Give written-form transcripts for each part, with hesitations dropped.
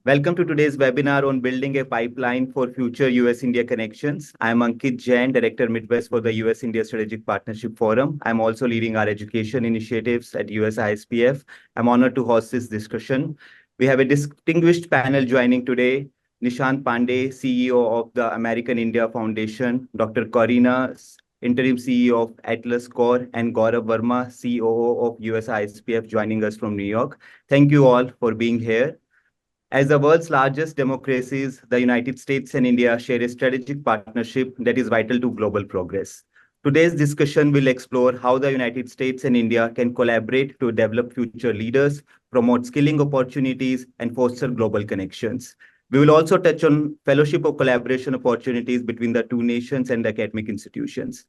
Welcome to today's webinar on building a pipeline for future US-India connections. I'm Ankit Jain, Director Midwest for the US-India Strategic Partnership Forum. I'm also leading our education initiatives at USISPF. I'm honored to host this discussion. We have a distinguished panel joining today. Nishant Pandey, CEO of the American India Foundation, Dr. Corinna, Interim CEO of Atlas Core, and Gaurav Verma, COO of USISPF, joining us from New York. Thank you all for being here. As the world's largest democracies, the United States and India share a strategic partnership that is vital to global progress. Today's discussion will explore how the United States and India can collaborate to develop future leaders, promote skilling opportunities, and foster global connections. We will also touch on fellowship or collaboration opportunities between the two nations and academic institutions.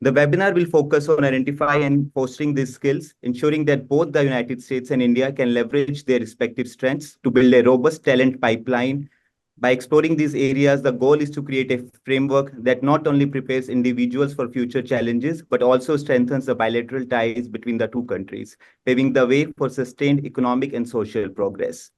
The webinar will focus on identifying and fostering these skills, ensuring that both the United States and India can leverage their respective strengths to build a robust talent pipeline. By exploring these areas, the goal is to create a framework that not only prepares individuals for future challenges, but also strengthens the bilateral ties between the two countries, paving the way for sustained economic and social progress.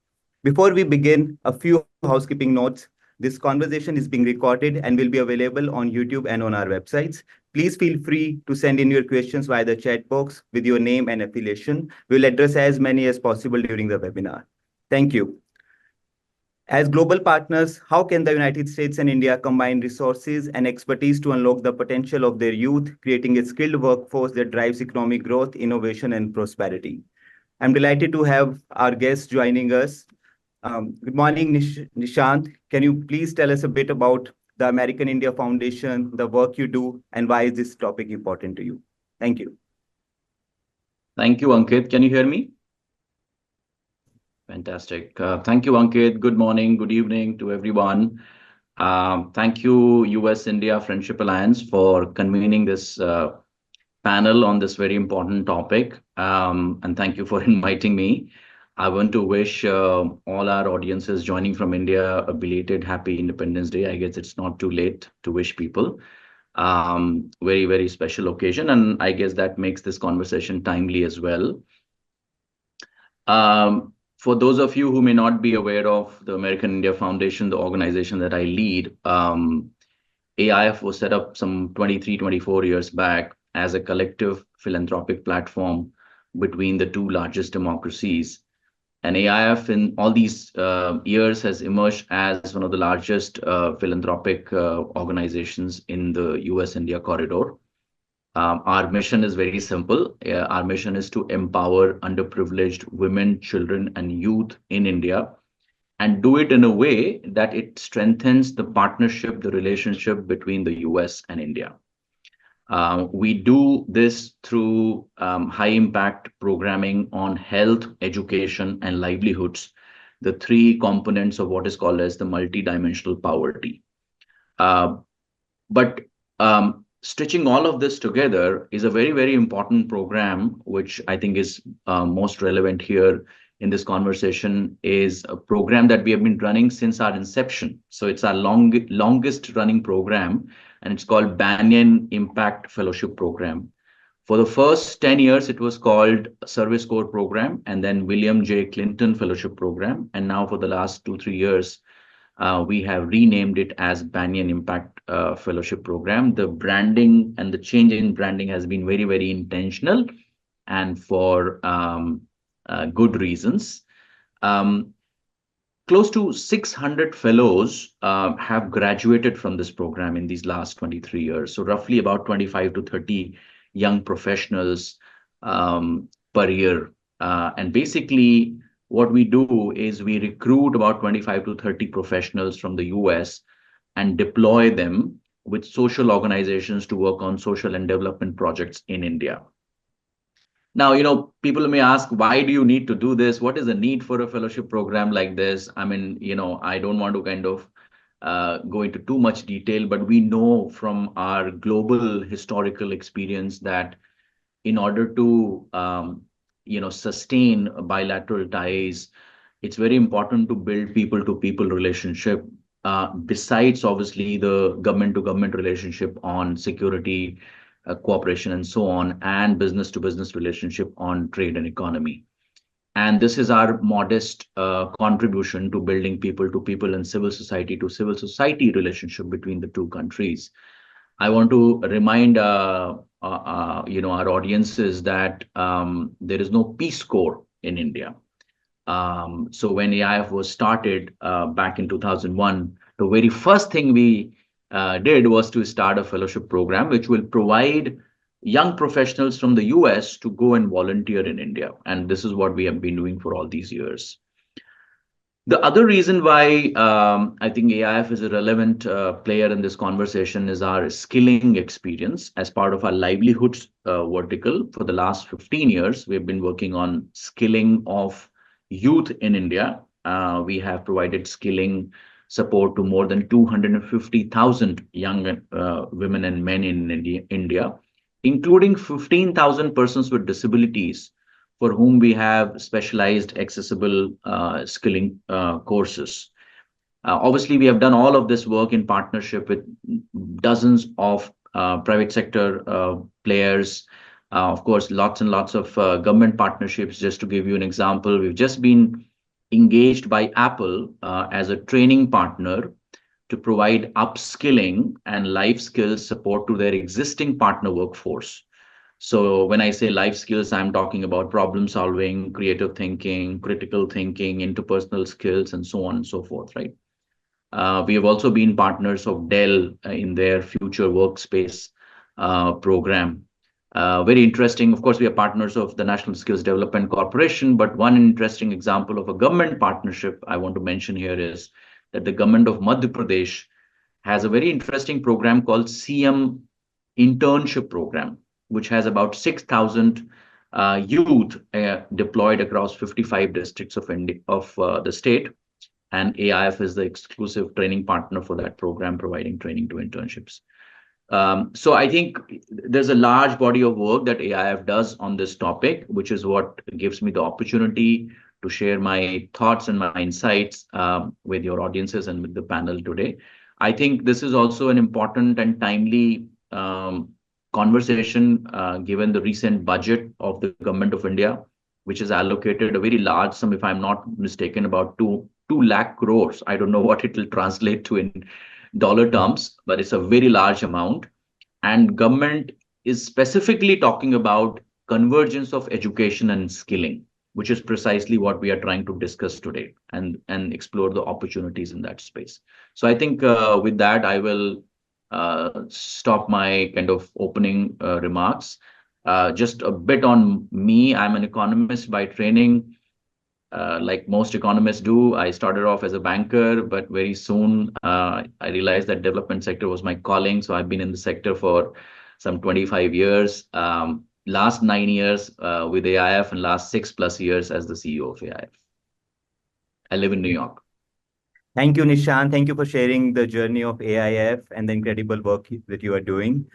Before we begin, a few housekeeping notes. This conversation is being recorded and will be available on YouTube and on our websites. Please feel free to send in your questions via the chat box with your name and affiliation. We'll address as many as possible during the webinar. Thank you. As global partners, how can the United States and India combine resources and expertise to unlock the potential of their youth, creating a skilled workforce that drives economic growth, innovation, and prosperity? I'm delighted to have our guests joining us. Good morning, Nishant. Can you please tell us a bit about the American India Foundation, the work you do, and why is this topic important to you? Thank you. Thank you, Ankit. Can you hear me? Fantastic. Thank you, Ankit. Good morning, good evening to everyone. Thank you, US-India Friendship Alliance, for convening this panel on this very important topic. And thank you for inviting me. I want to wish all our audiences joining from India a belated Happy Independence Day. I guess it's not too late to wish people. Very, very special occasion. And I guess that makes this conversation timely as well. For those of you who may not be aware of the American India Foundation, the organization that I lead, AIF was set up some 23, 24 years back as a collective philanthropic platform between the two largest democracies. And AIF in all these years has emerged as one of the largest philanthropic organizations in the US-India corridor. Our mission is very simple. Our mission is to empower underprivileged women, children, and youth in India, and do it in a way that it strengthens the partnership, the relationship between the US and India. We do this through high-impact programming on health, education, and livelihoods, the three components of what is called as the multidimensional poverty. But stitching all of this together is a very, very important program, which I think is most relevant here in this conversation, is a program that we have been running since our inception. So it's our longest running program, and it's called Banyan Impact Fellowship Program. For the first 10 years, it was called Service Corps Program, and then William J. Clinton Fellowship Program. And now for the last 2-3 years, we have renamed it as Banyan Impact Fellowship Program. The branding and the change in branding has been very, very intentional and for good reasons. Close to 600 fellows have graduated from this program in these last 23 years. So roughly about 25 to 30 young professionals per year. And basically, what we do is we recruit about 25 to 30 professionals from the US and deploy them with social organizations to work on social and development projects in India. Now, people may ask, why do you need to do this? What is the need for a fellowship program like this? I mean, I don't want to kind of go into too much detail, but we know from our global historical experience that in order to, sustain bilateral ties, it's very important to build people-to-people relationship, besides obviously the government-to-government relationship on security, cooperation and so on, and business-to-business relationship on trade and economy. And this is our modest contribution to building people to people and civil society to civil society relationship between the two countries. I want to remind our audiences that there is no Peace Corps in India. So when AIF was started back in 2001, the very first thing we did was to start a fellowship program, which will provide young professionals from the US to go and volunteer in India. And this is what we have been doing for all these years. The other reason why I think AIF is a relevant player in this conversation is our skilling experience as part of our livelihoods vertical. For the last 15 years, we've been working on skilling of youth in India. We have provided skilling support to more than 250,000 young women and men in India, including 15,000 persons with disabilities for whom we have specialized accessible skilling courses. Obviously, we have done all of this work in partnership with dozens of private sector players. Of course, lots and lots of government partnerships. Just to give you an example, we've just been engaged by Apple as a training partner to provide upskilling and life skills support to their existing partner workforce. So when I say life skills, I'm talking about problem solving, creative thinking, critical thinking, interpersonal skills, and so on and so forth, right? We have also been partners of Dell in their future workspace program. Very interesting. Of course, we are partners of the National Skills Development Corporation, but one interesting example of a government partnership I want to mention here is that the government of Madhya Pradesh has a very interesting program called CM Internship Program, which has about 6,000 youth deployed across 55 districts of the state. And AIF is the exclusive training partner for that program, providing training to internships. So I think there's a large body of work that AIF does on this topic, which is what gives me the opportunity to share my thoughts and my insights with your audiences and with the panel today. I think this is also an important and timely conversation given the recent budget of the government of India, which has allocated a very large sum, if I'm not mistaken, about 2 lakh crores. I don't know what it will translate to in dollar terms, but it's a very large amount. And government is specifically talking about convergence of education and skilling, which is precisely what we are trying to discuss today and explore the opportunities in that space. So I think with that, I will stop my kind of opening remarks. Just a bit on me. I'm an economist by training. Like most economists do, I started off as a banker, but very soon I realized that development sector was my calling. So I've been in the sector for some 25 years. Last 9 years with AIF and last 6+ years as the CEO of AIF. I live in New York. Thank you, Nishant. Thank you for sharing the journey of AIF and the incredible work that you are doing.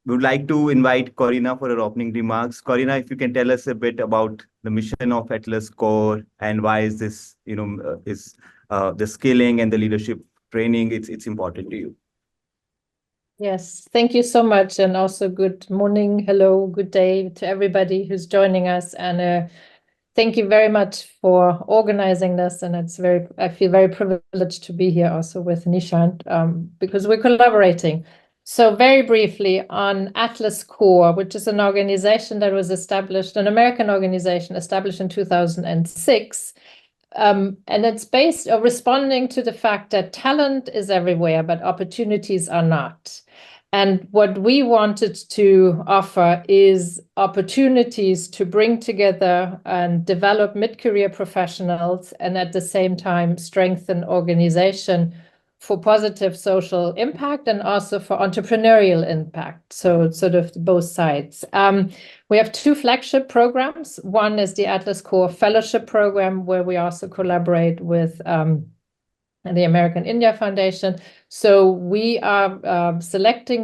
We would like to invite Corinna for her opening remarks. Corinna, if you can tell us a bit about the mission of Atlas Core and why is this, the skilling and the leadership training, it's important to you. Yes, thank you so much. And also good morning, hello, good day to everybody who's joining us. And thank you very much for organizing this. And I feel very privileged to be here also with Nishant because we're collaborating. So very briefly on Atlas Core, which is an organization that was established, an American organization established in 2006. And it's based on responding to the fact that talent is everywhere, but opportunities are not. And what we wanted to offer is opportunities to bring together and develop mid-career professionals and at the same time strengthen organization for positive social impact and also for entrepreneurial impact. So it's sort of both sides. We have 2 flagship programs. One is the Atlas Core Fellowship Program, where we also collaborate with the American India Foundation. So we are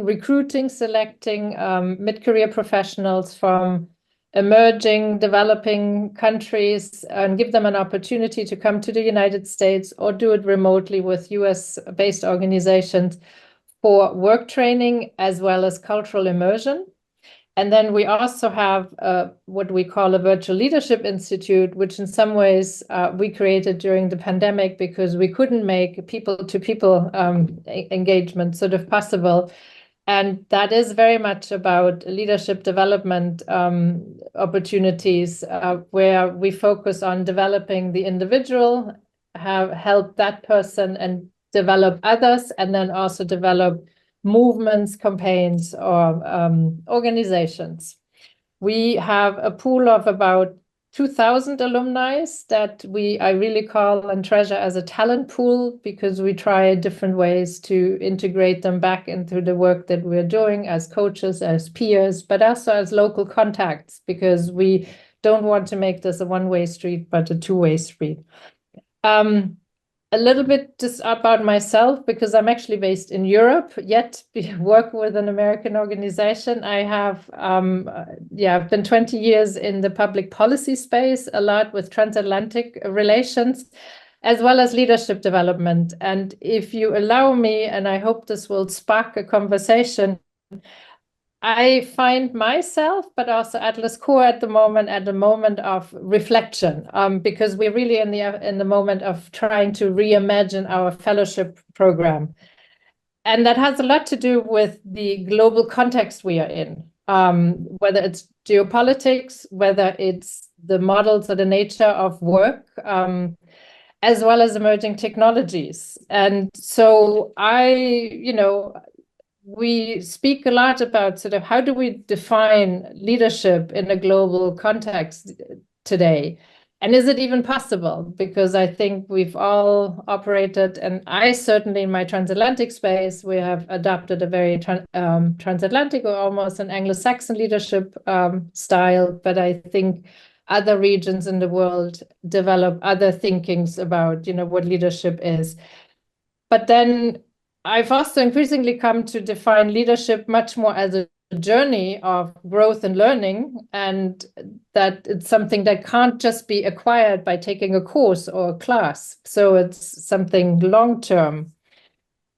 recruiting, selecting mid-career professionals from emerging, developing countries and give them an opportunity to come to the United States or do it remotely with US-based organizations for work training as well as cultural immersion. And then we also have what we call a virtual leadership institute, which in some ways we created during the pandemic because we couldn't make people-to-people engagement sort of possible. And that is very much about leadership development opportunities where we focus on developing the individual, help that person and develop others, and then also develop movements, campaigns, or organizations. We have a pool of about 2,000 alumni that I really call and treasure as a talent pool, because we try different ways to integrate them back into the work that we're doing as coaches, as peers, but also as local contacts, because we don't want to make this a one-way street, but a two-way street. A little bit just about myself, because I'm actually based in Europe, yet work with an American organization. I have, I've been 20 years in the public policy space, a lot with transatlantic relations, as well as leadership development. And if you allow me, and I hope this will spark a conversation, I find myself, but also Atlas Core at the moment of reflection, because we're really in the moment of trying to reimagine our fellowship program. And that has a lot to do with the global context we are in, whether it's geopolitics, whether it's the models or the nature of work, as well as emerging technologies. And so we speak a lot about sort of how do we define leadership in a global context today? And is it even possible? Because I think we've all operated, and I certainly in my transatlantic space, we have adopted a very transatlantic or almost an Anglo-Saxon leadership style. But I think other regions in the world develop other thinkings about, what leadership is. But then I've also increasingly come to define leadership much more as a journey of growth and learning, and that it's something that can't just be acquired by taking a course or a class. So it's something long-term.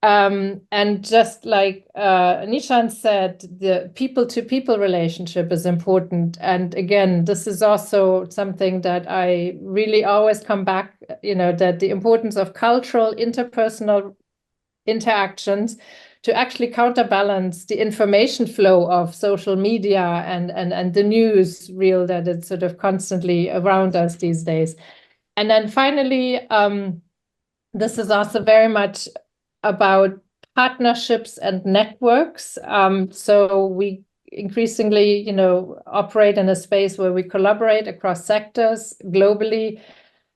And just like Nishant said, the people-to-people relationship is important. And again, this is also something that I really always come back, that the importance of cultural, interpersonal interactions to actually counterbalance the information flow of social media and the news reel that it's sort of constantly around us these days. And then finally, this is also very much about partnerships and networks. So we increasingly, operate in a space where we collaborate across sectors globally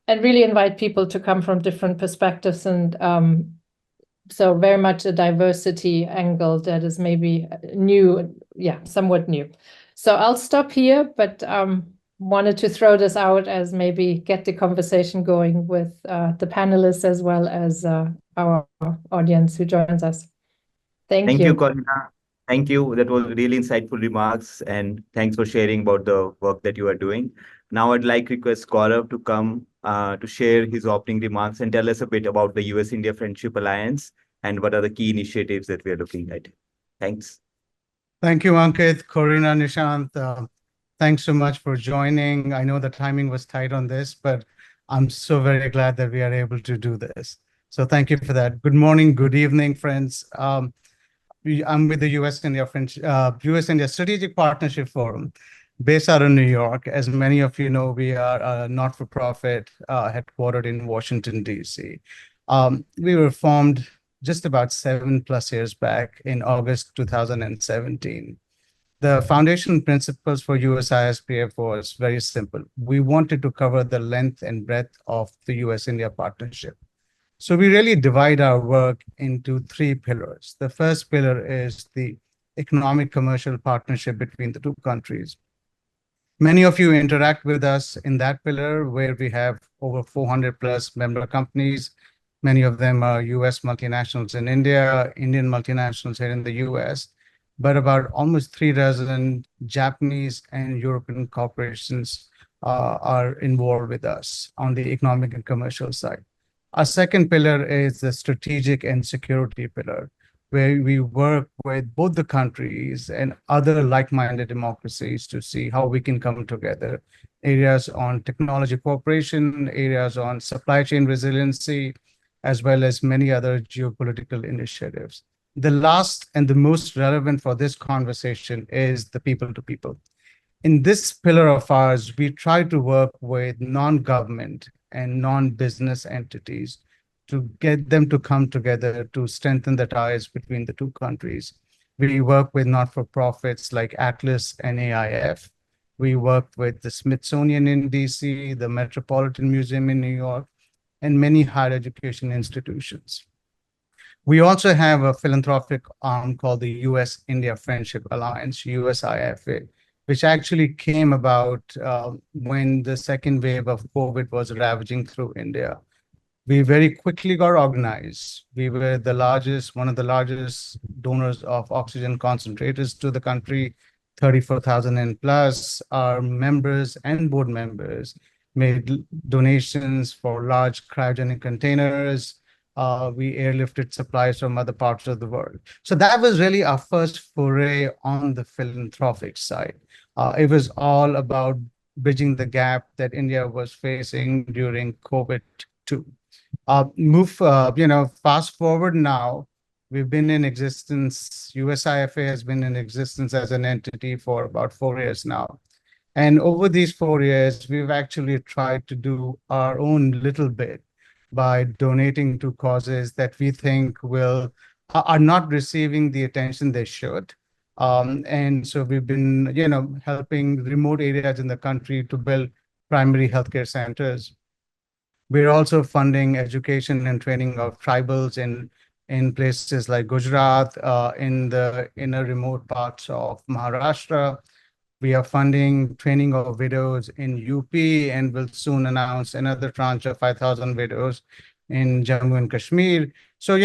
and really invite people to come from different perspectives, and so very much a diversity angle that is maybe new, somewhat new. So I'll stop here, but wanted to throw this out as maybe get the conversation going with the panelists as well as our audience who joins us. Thank you. Corinna. Thank you. That was really insightful remarks, and thanks for sharing about the work that you are doing. Now I'd like to request Gaurav to come to share his opening remarks and tell us a bit about the US-India Friendship Alliance and what are the key initiatives that we are looking at. Thanks. Thank you, Ankit, Corinna, Nishant. Thanks so much for joining. I know the timing was tight on this, but I'm so very glad that we are able to do this. So thank you for that. Good morning, good evening, friends. I'm with the US-India Strategic Partnership Forum, based out of New York. As many of you know, we are a not-for-profit headquartered in Washington, D.C. We were formed just about 7+ years back in August 2017. The foundation principles for USISPF was very simple. We wanted to cover the length and breadth of the US-India partnership. So we really divide our work into 3 pillars. The first pillar is the economic commercial partnership between the 2 countries. Many of you interact with us in that pillar, where we have over 400+ member companies. Many of them are US multinationals in India, Indian multinationals here in the US, but about almost 36 Japanese and European corporations are involved with us on the economic and commercial side. Our second pillar is the strategic and security pillar, where we work with both the countries and other like-minded democracies to see how we can come together. Areas on technology cooperation, areas on supply chain resiliency, as well as many other geopolitical initiatives. The last and the most relevant for this conversation is the people to people. In this pillar of ours, we try to work with non-government and non-business entities to get them to come together to strengthen the ties between the two countries. We work with not-for-profits like Atlas and AIF. We work with the Smithsonian in DC, the Metropolitan Museum in New York, and many higher education institutions. We also have a philanthropic arm called the US-India Friendship Alliance, USIFA, which actually came about when the second wave of COVID was ravaging through India. We very quickly got organized. We were one of the largest donors of oxygen concentrators to the country, 34,000 and plus. Our members and board members made donations for large cryogenic containers. We airlifted supplies from other parts of the world. So that was really our first foray on the philanthropic side. It was all about bridging the gap that India was facing during COVID too. Fast forward now, we've been in existence. USIFA has been in existence as an entity for about 4 years now. And over these 4 years, we've actually tried to do our own little bit by donating to causes that we think are not receiving the attention they should. And so we've been, helping remote areas in the country to build primary healthcare centers. We're also funding education and training of tribals in places like Gujarat, in the inner remote parts of Maharashtra. We are funding training of widows in UP and will soon announce another tranche of 5,000 widows in Jammu and Kashmir. So,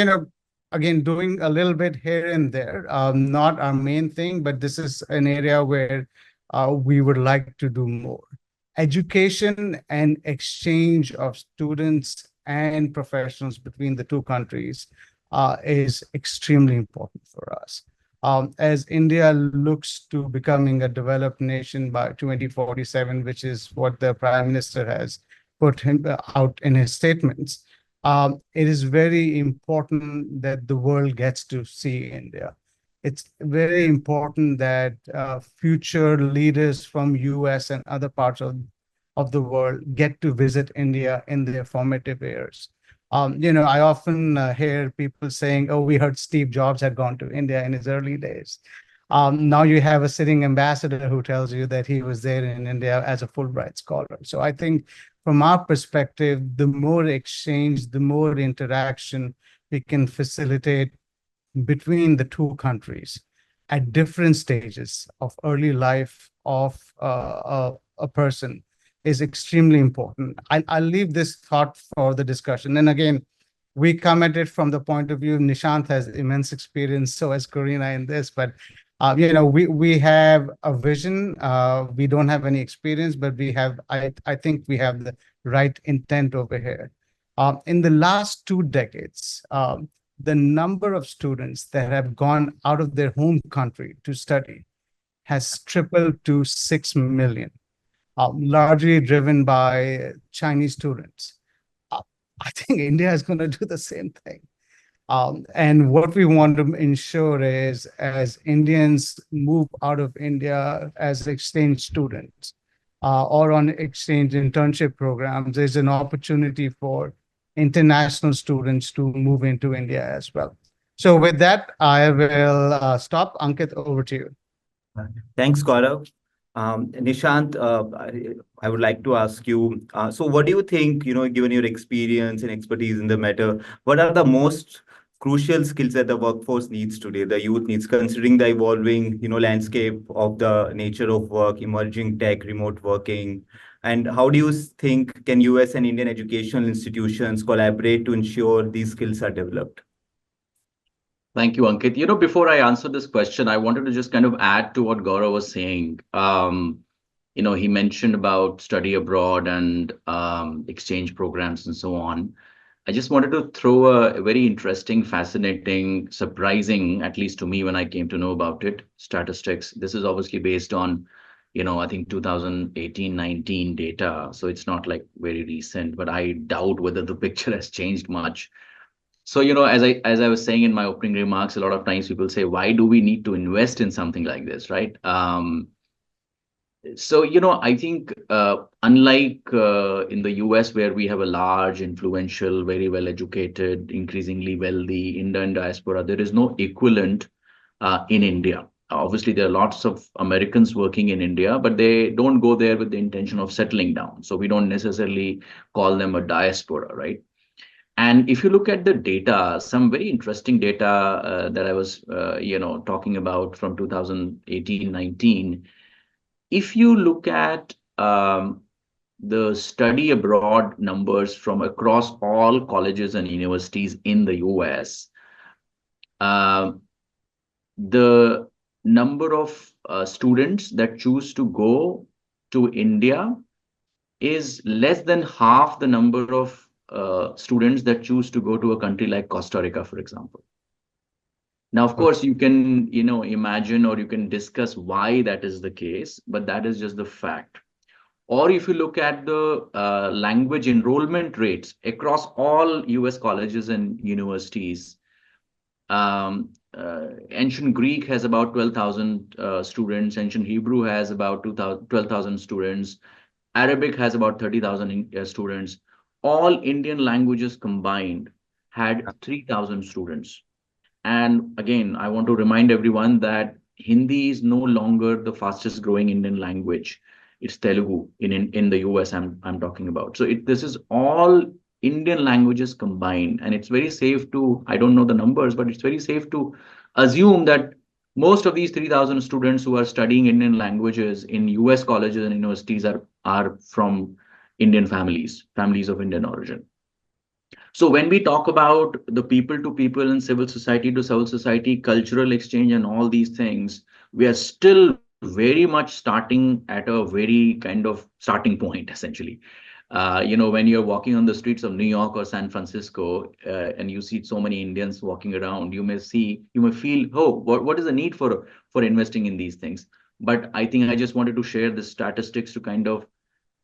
again, doing a little bit here and there, not our main thing, but this is an area where we would like to do more. Education and exchange of students and professionals between the two countries is extremely important for us. As India looks to becoming a developed nation by 2047, which is what the Prime Minister has put out in his statements, it is very important that the world gets to see India. It's very important that future leaders from US and other parts of the world get to visit India in their formative years. I often hear people saying, oh, we heard Steve Jobs had gone to India in his early days. Now you have a sitting ambassador who tells you that he was there in India as a Fulbright scholar. So I think from our perspective, the more exchange, the more interaction we can facilitate between the two countries at different stages of early life of a person is extremely important. I'll leave this thought for the discussion. And again, we come at it from the point of view, Nishant has immense experience, so has Corinna in this, but we have a vision. We don't have any experience, but I think we have the right intent over here. In the last 2 decades, the number of students that have gone out of their home country to study has tripled to 6 million, largely driven by Chinese students. I think India is going to do the same thing. And what we want to ensure is, as Indians move out of India as exchange students or on exchange internship programs, there's an opportunity for international students to move into India as well. So with that, I will stop. Ankit, over to you. Thanks, Gaurav. Nishant, I would like to ask you, so what do you think, given your experience and expertise in the matter, what are the most crucial skills that the workforce needs today, the youth needs, considering the evolving, landscape of the nature of work, emerging tech, remote working? And how do you think can US and Indian educational institutions collaborate to ensure these skills are developed? Thank you, Ankit. Before I answer this question, I wanted to just kind of add to what Gaurav was saying. He mentioned about study abroad and exchange programs and so on. I just wanted to throw a very interesting, fascinating, surprising, at least to me when I came to know about it, statistics. This is obviously based on, I think 2018-19 data. So it's not like very recent, but I doubt whether the picture has changed much. So, as I was saying in my opening remarks, a lot of times people say, why do we need to invest in something like this, right? So, I think unlike in the US, where we have a large, influential, very well educated, increasingly wealthy Indian diaspora, there is no equivalent in India. Obviously, there are lots of Americans working in India, but they don't go there with the intention of settling down. So we don't necessarily call them a diaspora, right? And if you look at the data, some very interesting data that I was, talking about from 2018-19, if you look at the study abroad numbers from across all colleges and universities in the US, the number of students that choose to go to India is less than half the number of students that choose to go to a country like Costa Rica, for example. Now, of course, you can, imagine or you can discuss why that is the case, but that is just the fact. Or if you look at the language enrollment rates across all US colleges and universities, ancient Greek has about 12,000 students, ancient Hebrew has about 12,000 students, Arabic has about 30,000 students. All Indian languages combined had 3,000 students. And again, I want to remind everyone that Hindi is no longer the fastest growing Indian language. It's Telugu in the US I'm talking about. So this is all Indian languages combined. And it's very safe to, I don't know the numbers, but it's very safe to assume that most of these 3,000 students who are studying Indian languages in US colleges and universities are from Indian families of Indian origin. So when we talk about the people to people and civil society to civil society, cultural exchange and all these things, we are still very much starting at a very kind of starting point, essentially. When you're walking on the streets of New York or San Francisco and you see so many Indians walking around, you may feel, oh, what is the need for investing in these things? But I think I just wanted to share the statistics to kind of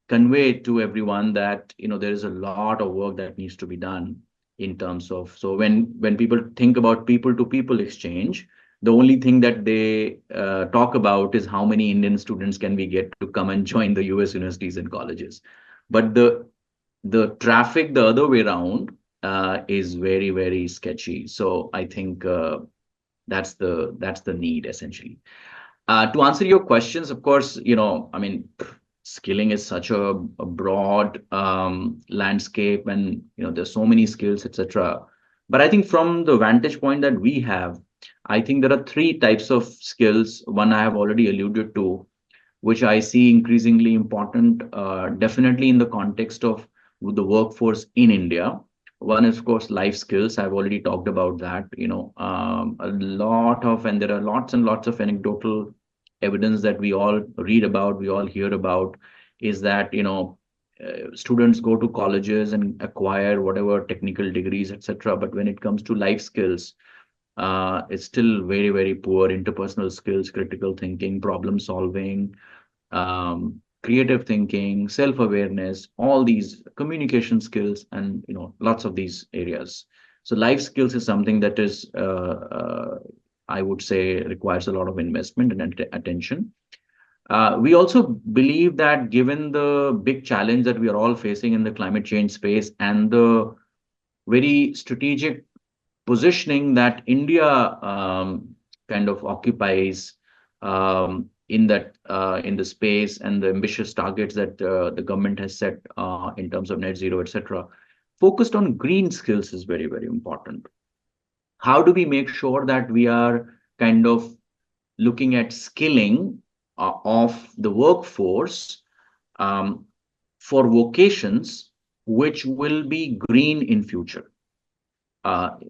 convey to everyone that there is a lot of work that needs to be done in terms of, so when people think about people to people exchange, the only thing that they talk about is how many Indian students can we get to come and join the US universities and colleges. But the traffic the other way around is very, very sketchy. So I think that's the need essentially. To answer your questions, of course, skilling is such a broad landscape, and there's so many skills, etc. But I think from the vantage point that we have, I think there are three types of skills. One I have already alluded to, which I see increasingly important, definitely in the context of the workforce in India. One is, of course, life skills. I've already talked about that. And there are lots and lots of anecdotal evidence that we all read about, we all hear about, is that students go to colleges and acquire whatever technical degrees, etc. But when it comes to life skills, it's still very, very poor. Interpersonal skills, critical thinking, problem solving, creative thinking, self-awareness, all these communication skills, and lots of these areas. So life skills is something that is I would say requires a lot of investment and attention. We also believe that given the big challenge that we are all facing in the climate change space and the very strategic positioning that India kind of occupies in the space and the ambitious targets that the government has set in terms of net zero, etc., focused on green skills is very, very important. How do we make sure that we are kind of looking at skilling of the workforce for vocations which will be green in future?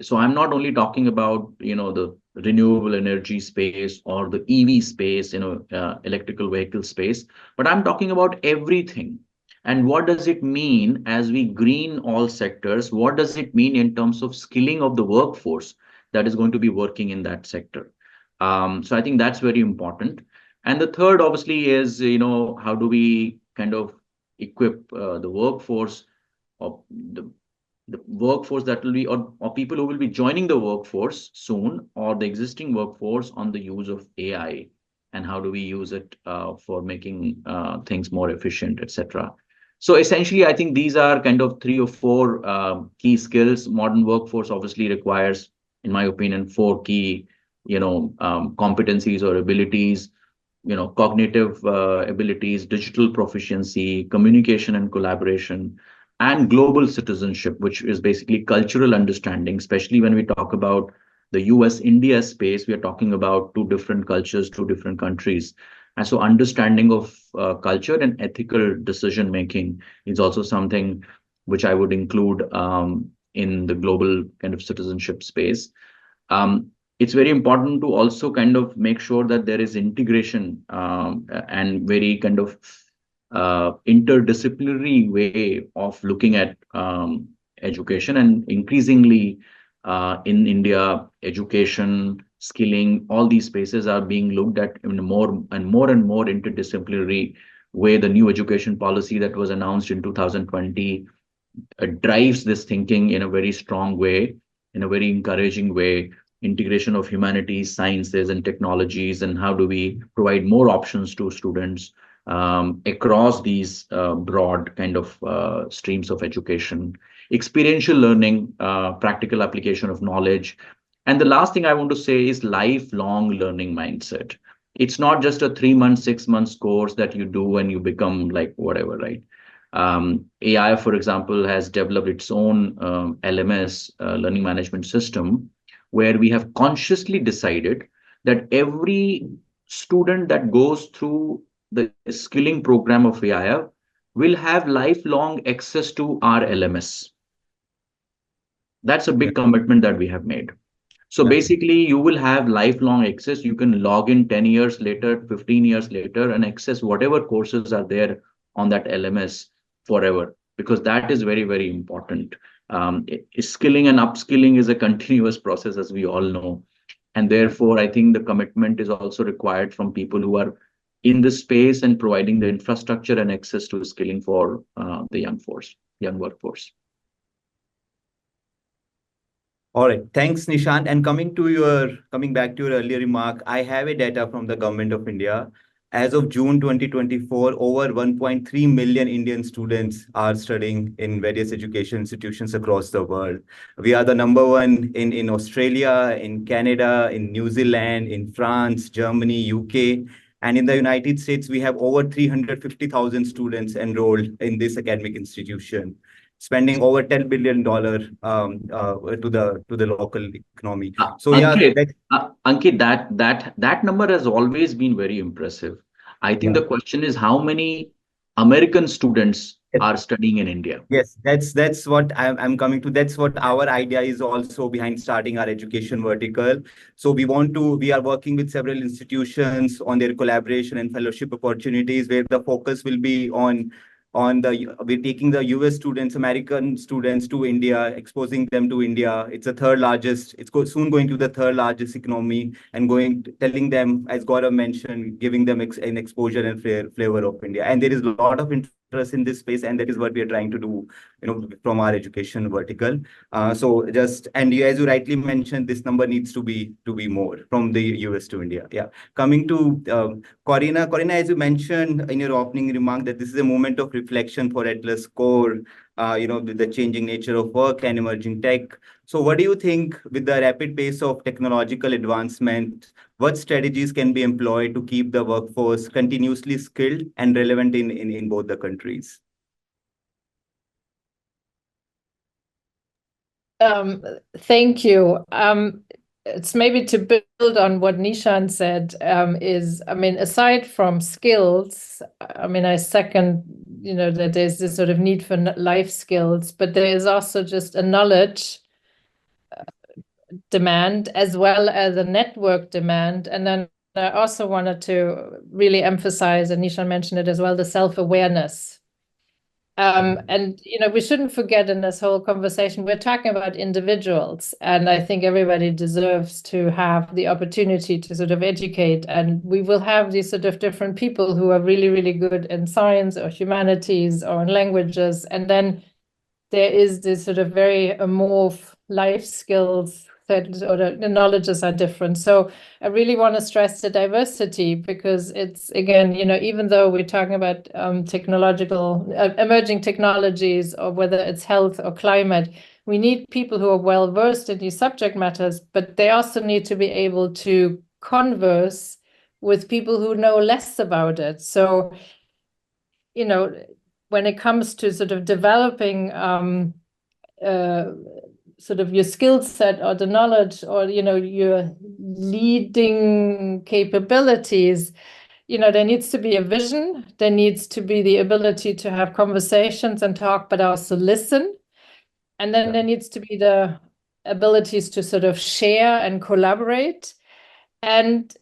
So I'm not only talking about the renewable energy space or the EV space, electrical vehicle space, but I'm talking about everything And what does it mean as we green all sectors? What does it mean in terms of skilling of the workforce that is going to be working in that sector? So I think that's very important. And the third, obviously, is, how do we kind of equip the workforce, or the workforce that will be, or people who will be joining the workforce soon, or the existing workforce, on the use of AI, and how do we use it for making things more efficient, etc. So essentially, I think these are kind of 3 or 4 key skills. Modern workforce obviously requires, in my opinion, 4 key, competencies or abilities. Cognitive abilities, digital proficiency, communication and collaboration, and global citizenship, which is basically cultural understanding. Especially when we talk about the US-India space, we are talking about 2 different cultures, 2 different countries. And so understanding of culture and ethical decision making is also something which I would include in the global kind of citizenship space. It's very important to also kind of make sure that there is integration and very kind of interdisciplinary way of looking at education. And increasingly in India, education, skilling, all these spaces are being looked at in a more and more interdisciplinary way. The new education policy that was announced in 2020 drives this thinking in a very strong way, in a very encouraging way. Integration of humanities, sciences, and technologies, and how do we provide more options to students across these broad kind of streams of education. Experiential learning, practical application of knowledge. And the last thing I want to say is lifelong learning mindset. It's not just a 3 month, 6 months course that you do and you become like whatever, right? AI, for example, has developed its own LMS, learning management system, where we have consciously decided that every student that goes through the skilling program of AIF will have lifelong access to our LMS. That's a big commitment that we have made. So basically, you will have lifelong access. You can log in 10 years later, 15 years later, and access whatever courses are there on that LMS forever, because that is very, very important. Skilling and upskilling is a continuous process, as we all know. And therefore, I think the commitment is also required from people who are in the space and providing the infrastructure and access to skilling for the young workforce. All right, thanks, Nishant. And coming back to your earlier remark, I have a data from the Government of India. As of June 2024, over 1.3 million Indian students are studying in various education institutions across the world. We are the #1 in Australia, in Canada, in New Zealand, in France, Germany, UK. And in the United States, we have over 350,000 students enrolled in this academic institution, spending over $10 billion to the local economy. So Ankit, that number has always been very impressive. I think the question is how many American students are studying in India. Yes, that's what I'm coming to. That's what our idea is also behind starting our education vertical. So we are working with several institutions on their collaboration and fellowship opportunities, where the focus will be we're taking the US students, American students to India, exposing them to India. It's soon going to the 3rd largest economy, and telling them, as Gaurav mentioned, giving them an exposure and flavor of India. And there is a lot of interest in this space, and that is what we are trying to do, from our education vertical. As you rightly mentioned, this number needs to be more from the US to India. Yeah. Coming to Corinna, as you mentioned in your opening remark, that this is a moment of reflection for Atlas Core, with the changing nature of work and emerging tech. So what do you think, with the rapid pace of technological advancement, what strategies can be employed to keep the workforce continuously skilled and relevant in both the countries? Thank you. It's maybe to build on what Nishant said, aside from skills, I second, that there's this sort of need for life skills, but there is also just a knowledge demand as well as a network demand. And then I also wanted to really emphasize, and Nishant mentioned it as well, the self-awareness. And, we shouldn't forget in this whole conversation, we're talking about individuals. And I think everybody deserves to have the opportunity to sort of educate. And we will have these sort of different people who are really, really good in science or humanities or in languages. And then there is this sort of very amorph life skills that, or the knowledges are different. So I really want to stress the diversity, because it's, again, even though we're talking about technological emerging technologies, or whether it's health or climate, we need people who are well versed in these subject matters, but they also need to be able to converse with people who know less about it. So, when it comes to sort of developing sort of your skill set or the knowledge, or your leading capabilities, there needs to be a vision, there needs to be the ability to have conversations and talk, but also listen. And then there needs to be the abilities to sort of share and collaborate. And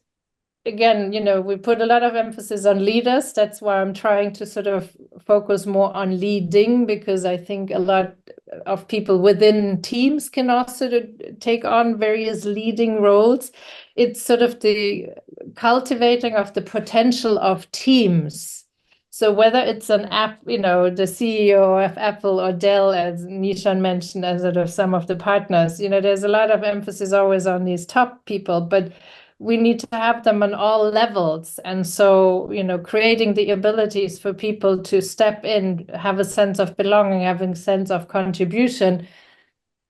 again, we put a lot of emphasis on leaders. That's why I'm trying to sort of focus more on leading, because I think a lot of people within teams can also take on various leading roles. It's sort of the cultivating of the potential of teams. So whether it's an app, the CEO of Apple or Dell, as Nishant mentioned, as sort of some of the partners, there's a lot of emphasis always on these top people, but we need to have them on all levels. And so, creating the abilities for people to step in, have a sense of belonging, having a sense of contribution.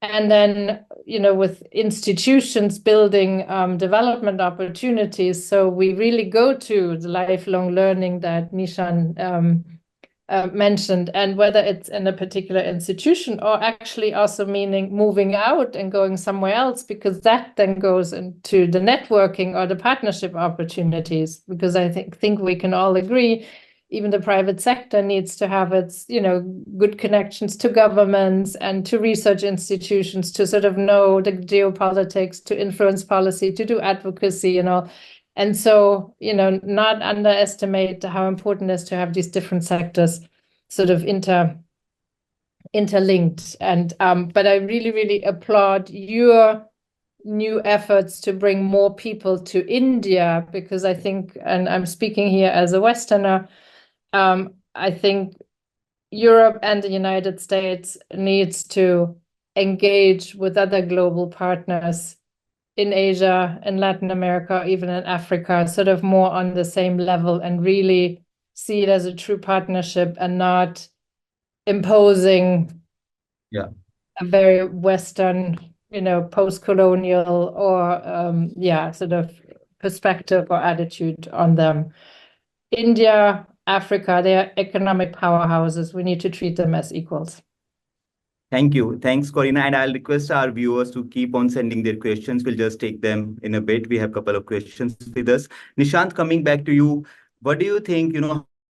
And then, with institutions building development opportunities. So we really go to the lifelong learning that Nishant mentioned, and whether it's in a particular institution or actually also meaning moving out and going somewhere else, because that then goes into the networking or the partnership opportunities. Because I think we can all agree, even the private sector needs to have its, good connections to governments and to research institutions to sort of know the geopolitics, to influence policy, to do advocacy and all. And so, not underestimate how important it is to have these different sectors sort of interlinked. And but I really, really applaud your new efforts to bring more people to India, because I think, and I'm speaking here as a Westerner, I think Europe and the United States needs to engage with other global partners in Asia, in Latin America, even in Africa, sort of more on the same level, and really see it as a true partnership and not imposing a very Western, post-colonial or sort of perspective or attitude on them. India, Africa, they are economic powerhouses. We need to treat them as equals. Thank you. Thanks, Corinna. And I'll request our viewers to keep on sending their questions. We'll just take them in a bit. We have a couple of questions with us. Nishant, coming back to you, what do you think,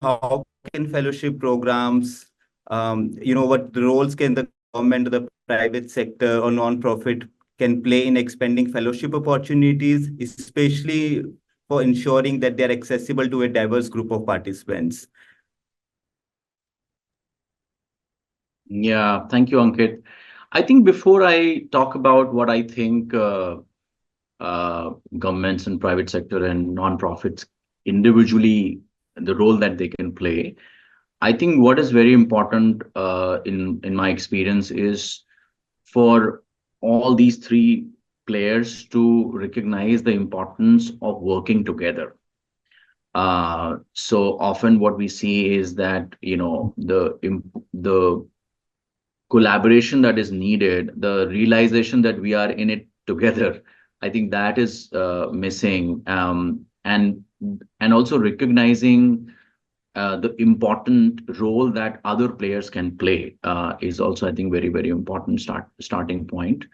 how can fellowship programs, what roles can the government, the private sector or non-profit can play in expanding fellowship opportunities, especially for ensuring that they're accessible to a diverse group of participants? Yeah, thank you, Ankit. I think before I talk about what I think governments and private sector and non-profits individually, the role that they can play, I think what is very important in my experience is for all these three players to recognize the importance of working together. So often what we see is that, the collaboration that is needed, the realization that we are in it together, I think that is missing. And also recognizing the important role that other players can play is also, I think, very, very important starting point.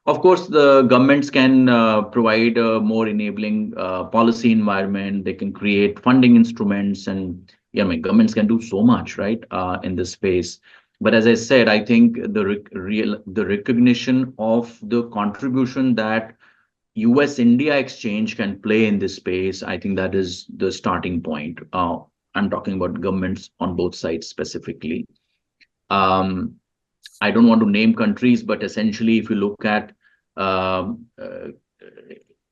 Of course, the governments can provide a more enabling policy environment. They can create funding instruments, and governments can do so much, right, in this space. But as I said, I think the recognition of the contribution that US-India exchange can play in this space, I think that is the starting point. I'm talking about governments on both sides specifically. I don't want to name countries, but essentially, if you look at the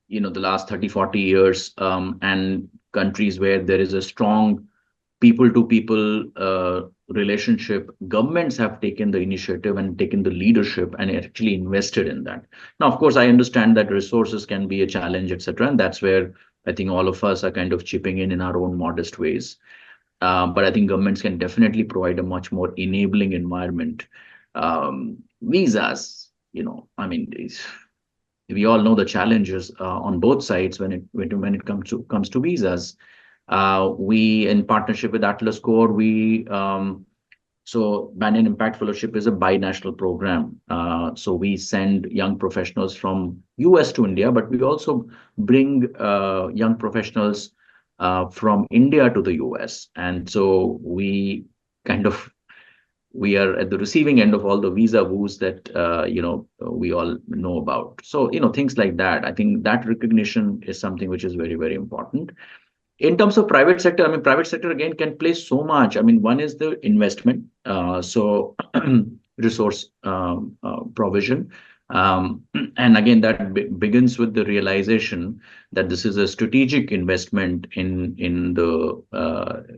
last 30, 40 years, and countries where there is a strong people-to-people relationship, governments have taken the initiative and taken the leadership and actually invested in that. Now, of course, I understand that resources can be a challenge, etc., and that's where I think all of us are kind of chipping in our own modest ways. But I think governments can definitely provide a much more enabling environment. Visas, I mean, we all know the challenges on both sides when it comes to visas. We, in partnership with Atlas Core, so Banyan Impact Fellowship is a binational program. So we send young professionals from US to India, but we also bring young professionals from India to the US. And so we are at the receiving end of all the visa woes that we all know about. So things like that. I think that recognition is something which is very, very important. In terms of private sector, I mean, private sector again can play so much. I mean, one is the investment, so resource provision. And again, that begins with the realization that this is a strategic investment in the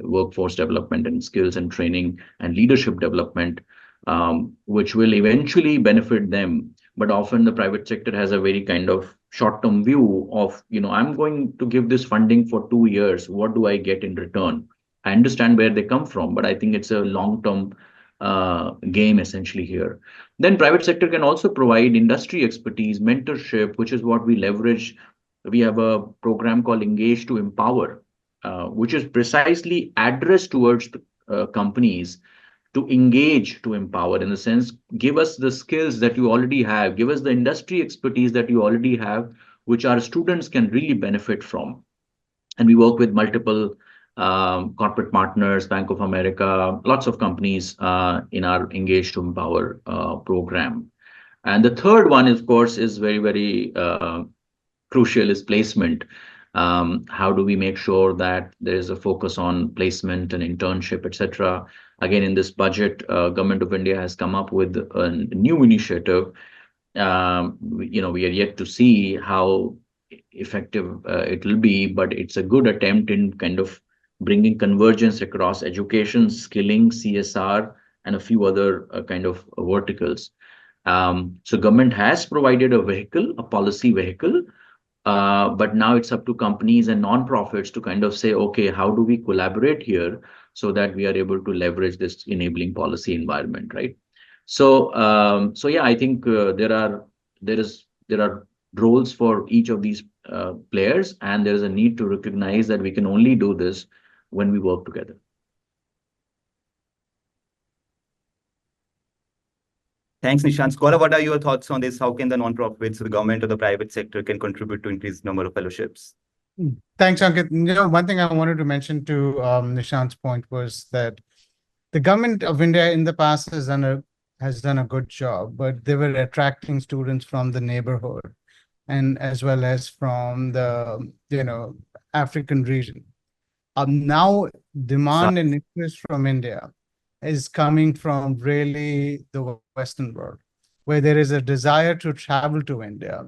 workforce development and skills and training and leadership development, which will eventually benefit them. But often the private sector has a very kind of short-term view of, I'm going to give this funding for 2 years. What do I get in return? I understand where they come from, but I think it's a long-term game essentially here. Then private sector can also provide industry expertise, mentorship, which is what we leverage. We have a program called Engage to Empower, which is precisely addressed towards the companies to engage to empower, in the sense, give us the skills that you already have, give us the industry expertise that you already have, which our students can really benefit from. And we work with multiple corporate partners, Bank of America, lots of companies in our Engage to Empower program. And the third one, of course, is very, very crucial, is placement. How do we make sure that there is a focus on placement and internship, etc.? Again, in this budget, Government of India has come up with a new initiative. We are yet to see how effective it will be, but it's a good attempt in kind of bringing convergence across education, skilling, CSR, and a few other kind of verticals. So government has provided a vehicle, a policy vehicle, but now it's up to companies and non-profits to kind of say, okay, how do we collaborate here so that we are able to leverage this enabling policy environment, right? So, yeah, I think there are roles for each of these players, and there is a need to recognize that we can only do this when we work together. Thanks, Nishant. Gaurav, what are your thoughts on this? How can the non-profits, the government, or the private sector can contribute to increase number of fellowships? Thanks, Ankit. One thing I wanted to mention to Nishant's point was that the government of India in the past has done a good job, but they were attracting students from the neighborhood and as well as from the African region. Now demand and interest from India is coming from really the Western world, where there is a desire to travel to India.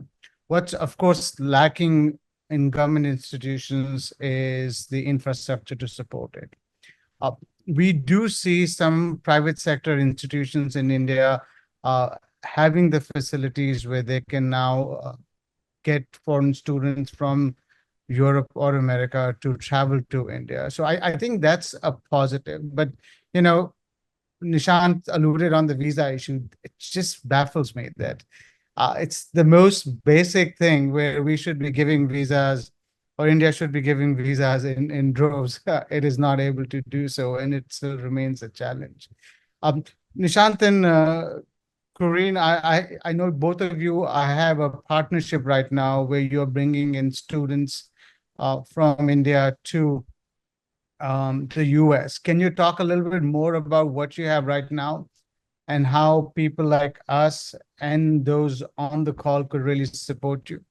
What's of course lacking in government institutions is the infrastructure to support it. We do see some private sector institutions in India having the facilities where they can now get foreign students from Europe or America to travel to India. So I think that's a positive. But, Nishant alluded on the visa issue. It just baffles me that it's the most basic thing where we should be giving visas, or India should be giving visas in droves. It is not able to do so, and it still remains a challenge. Nishant and Corinna, I know both of you, I have a partnership right now where you're bringing in students from India to the US. Can you talk a little bit more about what you have right now and how people like us and those on the call could really support you?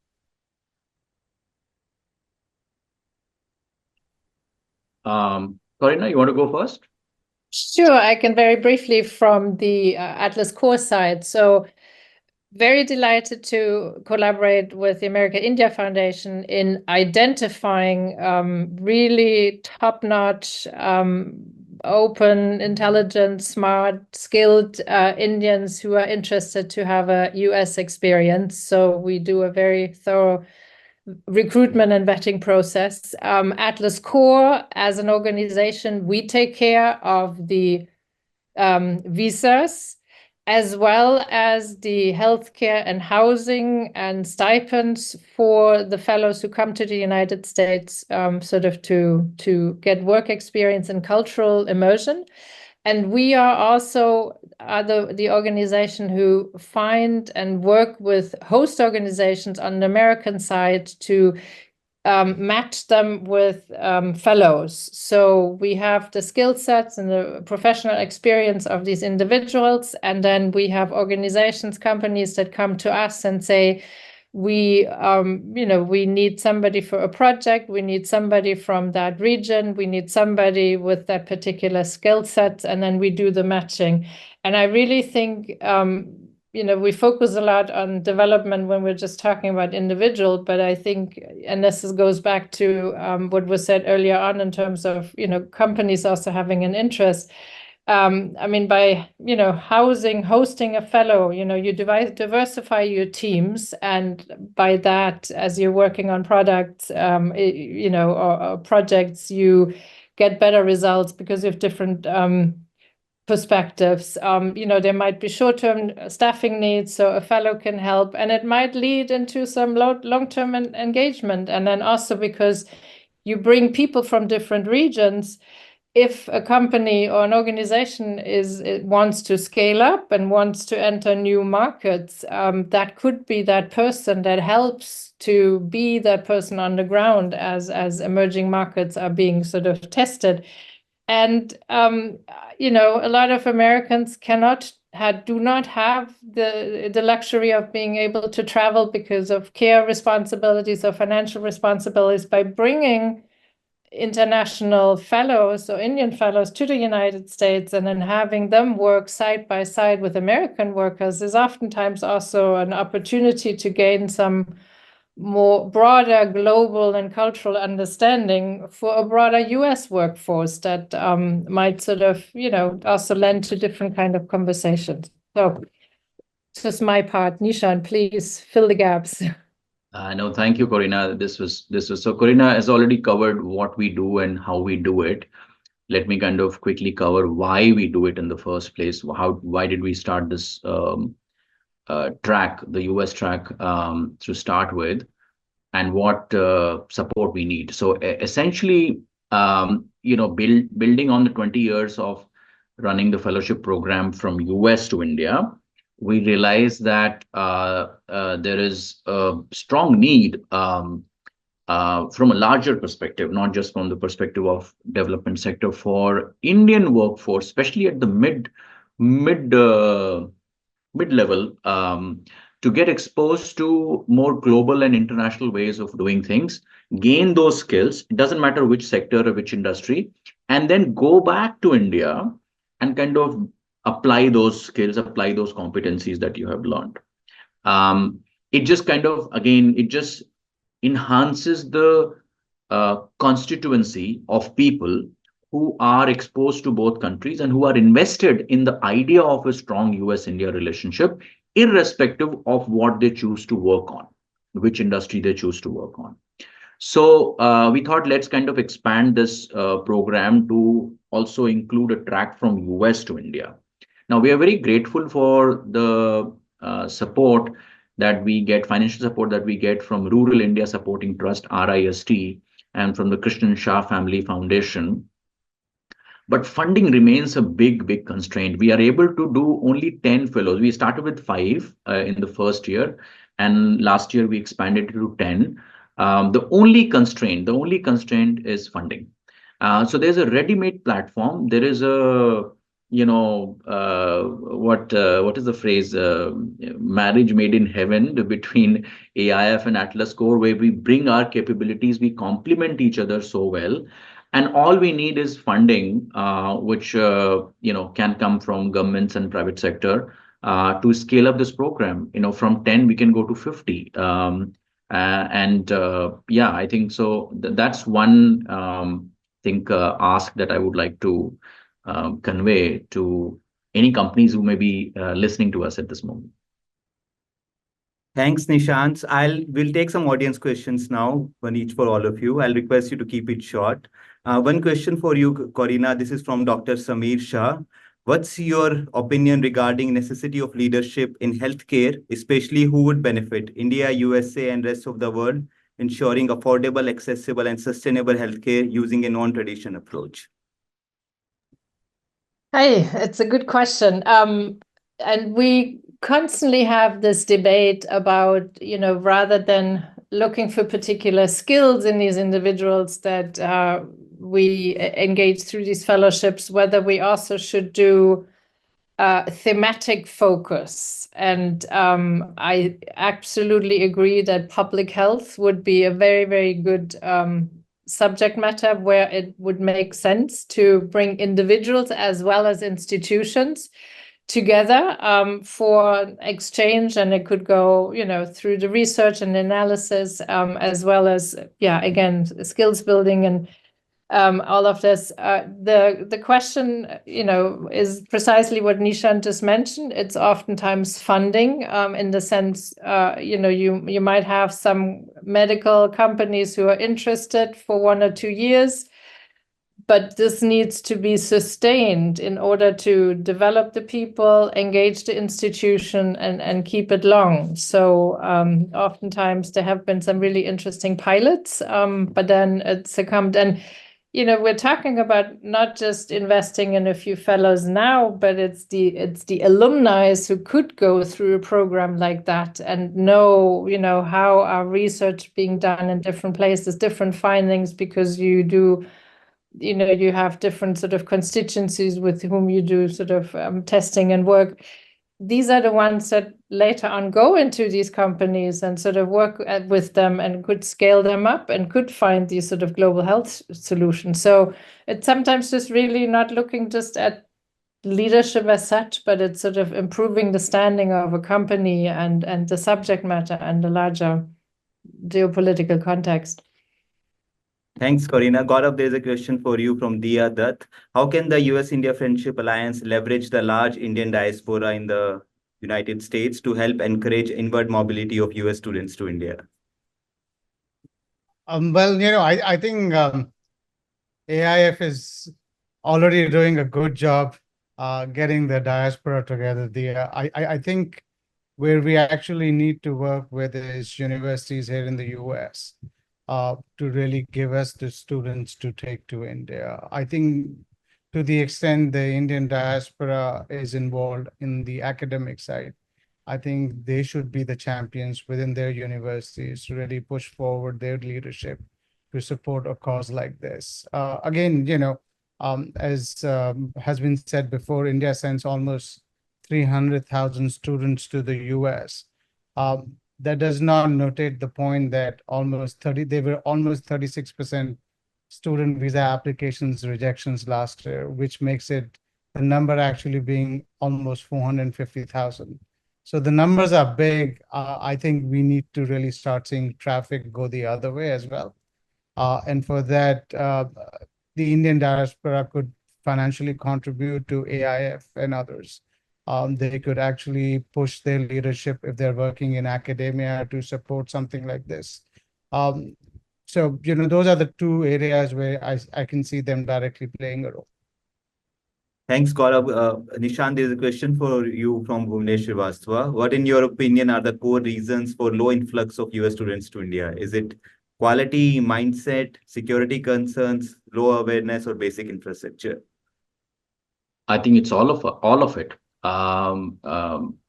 Corinna, you want to go first? Sure, I can very briefly from the Atlas Core side. So very delighted to collaborate with the America-India Foundation in identifying really top-notch, open, intelligent, smart, skilled Indians who are interested to have a US experience. So we do a very thorough recruitment and vetting process. Atlas Core, as an organization, we take care of the visas, as well as the healthcare and housing and stipends for the fellows who come to the United States, sort of to get work experience and cultural immersion. And we are also the organization who find and work with host organizations on the American side to match them with fellows. So we have the skill sets and the professional experience of these individuals. And then we have organizations, companies that come to us and say, we need somebody for a project. We need somebody from that region. We need somebody with that particular skill set. And then we do the matching. And I really think, we focus a lot on development when we're just talking about individual, but I think, and this goes back to what was said earlier on in terms of, companies also having an interest. By, hosting a fellow, you diversify your teams. And by that, as you're working on products, or projects, you get better results because you have different perspectives. There might be short-term staffing needs, so a fellow can help, and it might lead into some long-term engagement. And then also because you bring people from different regions, if a company or an organization wants to scale up and wants to enter new markets, that could be that person that helps to be that person on the ground as emerging markets are being sort of tested. And a lot of Americans do not have the luxury of being able to travel because of care responsibilities or financial responsibilities. By bringing international fellows or Indian fellows to the United States and then having them work side by side with American workers is oftentimes also an opportunity to gain some more broader global and cultural understanding for a broader US workforce that might sort of, also lend to different kind of conversations. So this is my part. Nishant, please fill the gaps. No, thank you, Corinna. This was so. Corinna has already covered what we do and how we do it. Let me kind of quickly cover why we do it in the first place. Why did we start this track, the US track, to start with, and what support we need. So essentially, building on the 20 years of running the fellowship program from US to India, we realized that there is a strong need from a larger perspective, not just from the perspective of development sector, for Indian workforce, especially at the mid-level, to get exposed to more global and international ways of doing things, gain those skills, it doesn't matter which sector or which industry, and then go back to India and kind of apply those skills, apply those competencies that you have learned. It just kind of, again, it just enhances the constituency of people who are exposed to both countries and who are invested in the idea of a strong US-India relationship, irrespective of what they choose to work on, which industry they choose to work on. So we thought, let's kind of expand this program to also include a track from US to India. Now, we are very grateful for the support that we get, financial support that we get from Rural India Supporting Trust, RIST, and from the Krishnan Shah Family Foundation. But funding remains a big constraint. We are able to do only 10 fellows. We started with 5 in the first year, and last year we expanded to 10. The only constraint is funding. So there's a ready-made platform. There is a, what is the phrase? Marriage made in heaven between AIF and Atlas Core, where we bring our capabilities, we complement each other so well. And all we need is funding, which can come from governments and private sector to scale up this program. From 10 we can go to 50. Yeah, I think so. That's one ask that I would like to convey to any companies who may be listening to us at this moment. Thanks, Nishant. We'll take some audience questions now, one each for all of you. I'll request you to keep it short. One question for you, Corinna. This is from Dr. Sameer Shah. What's your opinion regarding necessity of leadership in healthcare, especially who would benefit, India, USA, and rest of the world, ensuring affordable, accessible, and sustainable healthcare using a non-traditional approach? Hey, it's a good question. And we constantly have this debate about, rather than looking for particular skills in these individuals that we engage through these fellowships, whether we also should do thematic focus. And I absolutely agree that public health would be a very, very good subject matter where it would make sense to bring individuals as well as institutions together for exchange, and it could go through the research and analysis as well as again skills building and all of this. The question is precisely what Nishant just mentioned. It's oftentimes funding in the sense you might have some medical companies who are interested for 1 or 2 years, but this needs to be sustained in order to develop the people, engage the institution, and keep it long. So oftentimes there have been some really interesting pilots, but then it succumbed. And we're talking about not just investing in a few fellows now, but it's the alumni who could go through a program like that and know how our research being done in different places, different findings, because you have different sort of constituencies with whom you do sort of testing and work. These are the ones that later on go into these companies and sort of work with them and could scale them up and could find these sort of global health solutions. So it's sometimes just really not looking just at leadership as such, but it's sort of improving the standing of a company and the subject matter and the larger geopolitical context. Thanks, Corinna. Gaurav, there's a question for you from Dia Dutt. How can the US-India Friendship Alliance leverage the large Indian diaspora in the United States to help encourage inward mobility of US students to India? I think AIF is already doing a good job getting the diaspora together. I think where we actually need to work with is universities here in the US. To really give us the students to take to India. I think to the extent the Indian diaspora is involved in the academic side, I think they should be the champions within their universities to really push forward their leadership to support a cause like this. Again, as has been said before, India sends almost 300,000 students to the US. That does not notate the point that there were almost 36% student visa applications rejections last year, which makes it the number actually being almost 450,000. So the numbers are big. I think we need to really start seeing traffic go the other way as well. And for that, the Indian diaspora could financially contribute to AIF and others. They could actually push their leadership if they're working in academia to support something like this. So, those are the two areas where I can see them directly playing a role. Thanks, Gaurav. Nishant, there's a question for you from Bhuvnesh Srivastava. What, in your opinion, are the core reasons for low influx of US students to India? Is it quality, mindset, security concerns, low awareness, or basic infrastructure? I think it's all of it.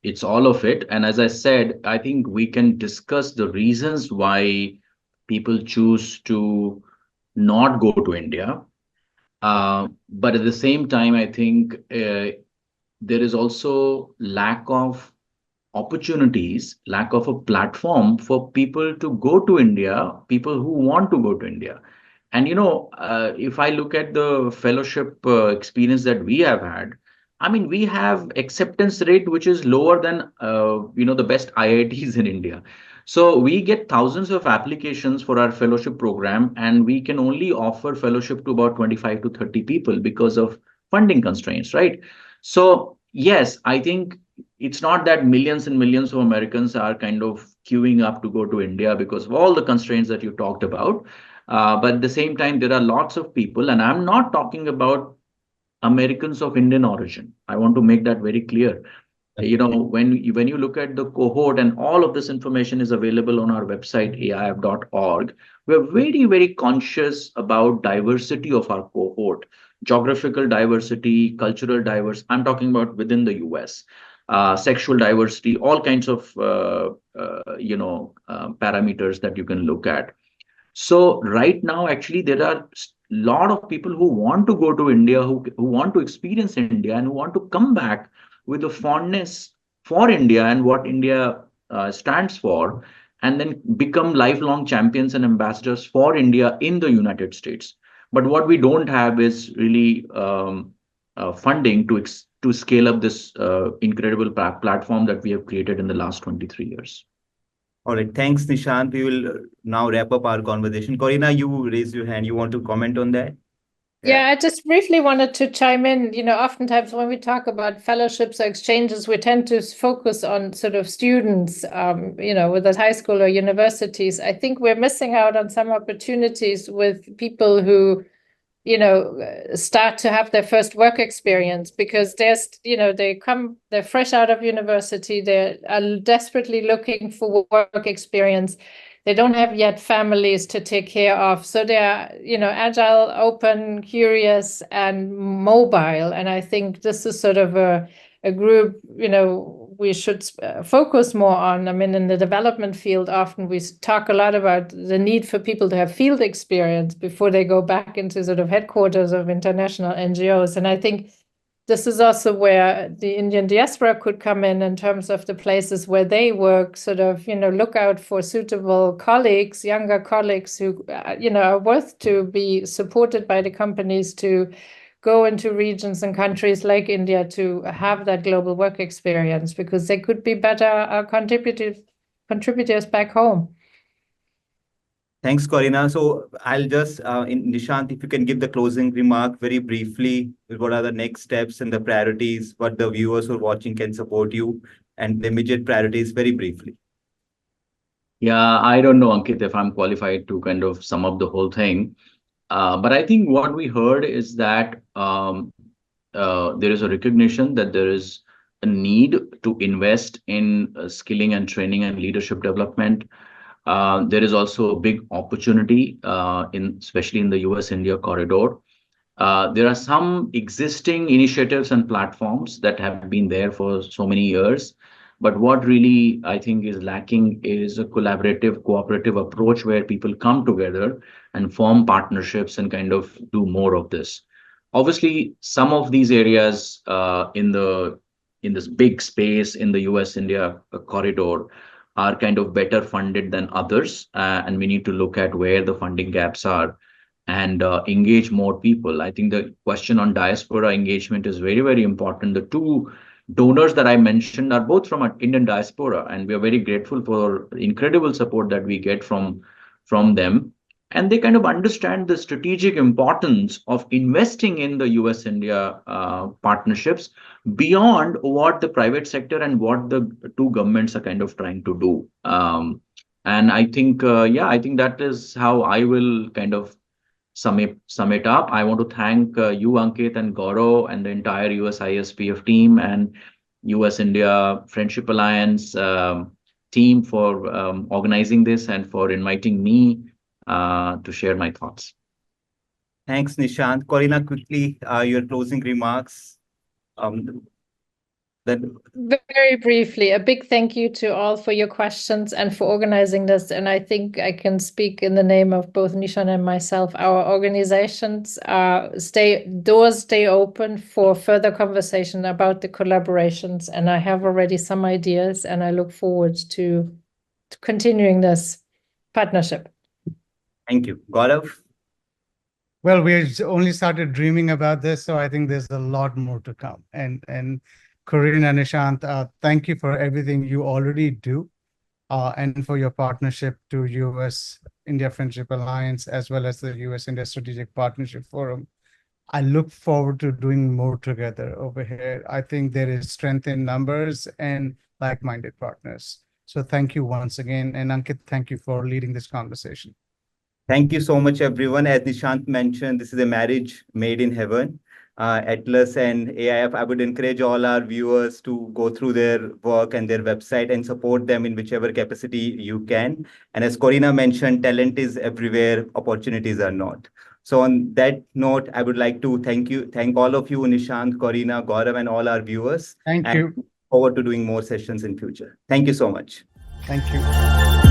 It's all of it. And as I said, I think we can discuss the reasons why people choose to not go to India. But at the same time, I think there is also lack of opportunities, lack of a platform for people to go to India, people who want to go to India. And, if I look at the fellowship experience that we have had, I mean, we have acceptance rate, which is lower than, the best IITs in India. So we get thousands of applications for our fellowship program, and we can only offer fellowship to about 25 to 30 people because of funding constraints, right? So yes, I think it's not that millions and millions of Americans are kind of queuing up to go to India because of all the constraints that you talked about. But at the same time, there are lots of people, and I'm not talking about Americans of Indian origin. I want to make that very clear. When you look at the cohort, and all of this information is available on our website, aif.org, we're very, very conscious about diversity of our cohort, geographical diversity, cultural diversity. I'm talking about within the US, sexual diversity, all kinds of, parameters that you can look at. So right now, actually, there are a lot of people who want to go to India, who want to experience India, and who want to come back with a fondness for India and what India stands for, and then become lifelong champions and ambassadors for India in the United States. But what we don't have is really funding to scale up this incredible platform that we have created in the last 23 years. All right. Thanks, Nishant. We will now wrap up our conversation. Corinna, you raised your hand. You want to comment on that? Yeah, I just briefly wanted to chime in. Oftentimes when we talk about fellowships or exchanges, we tend to focus on sort of students, whether high school or universities. I think we're missing out on some opportunities with people who, start to have their first work experience, because they're fresh out of university, they are desperately looking for work experience. They don't have yet families to take care of. So they're, agile, open, curious, and mobile. And I think this is sort of a group, we should focus more on. I mean, in the development field, often we talk a lot about the need for people to have field experience before they go back into sort of headquarters of international NGOs. And I think this is also where the Indian diaspora could come in terms of the places where they work, sort of, look out for suitable colleagues, younger colleagues who, are worth to be supported by the companies to go into regions and countries like India to have that global work experience, because they could be better contributors back home. Thanks, Corinna. So I'll just, Nishant, if you can give the closing remark very briefly, what are the next steps and the priorities, what the viewers who are watching can support you, and the immediate priorities very briefly. Yeah, I don't know, Ankit, if I'm qualified to kind of sum up the whole thing. But I think what we heard is that there is a recognition that there is a need to invest in skilling and training and leadership development. There is also a big opportunity, especially in the US-India corridor. There are some existing initiatives and platforms that have been there for so many years. But what really I think is lacking is a collaborative, cooperative approach where people come together and form partnerships and kind of do more of this. Obviously, some of these areas in this big space in the US-India corridor are kind of better funded than others, and we need to look at where the funding gaps are and engage more people. I think the question on diaspora engagement is very, very important. The two donors that I mentioned are both from an Indian diaspora, and we are very grateful for the incredible support that we get from them. And they kind of understand the strategic importance of investing in the US-India partnerships beyond what the private sector and what the two governments are kind of trying to do. And I think, I think that is how I will kind of sum it up. I want to thank you, Ankit and Gaurav, and the entire USISPF team and US-India Friendship Alliance team for organizing this and for inviting me to share my thoughts. Thanks, Nishant. Corinna, quickly, your closing remarks. Very briefly, a big thank you to all for your questions and for organizing this. And I think I can speak in the name of both Nishant and myself. Our organizations doors stay open for further conversation about the collaborations. And I have already some ideas, and I look forward to continuing this partnership. Thank you. Gaurav? Well, we only started dreaming about this, so I think there's a lot more to come. And Corinna, Nishant, thank you for everything you already do, and for your partnership to US India Friendship Alliance, as well as the US India Strategic Partnership Forum. I look forward to doing more together over here. I think there is strength in numbers and like-minded partners. So thank you once again. And Ankit, thank you for leading this conversation. Thank you so much, everyone. As Nishant mentioned, this is a marriage made in heaven. Atlas and AIF, I would encourage all our viewers to go through their work and their website and support them in whichever capacity you can. And as Corinna mentioned, talent is everywhere, opportunities are not. So on that note, I would like to thank all of you, Nishant, Corinna, Gaurav, and all our viewers. Thank you. Forward to doing more sessions in future. Thank you so much. Thank you.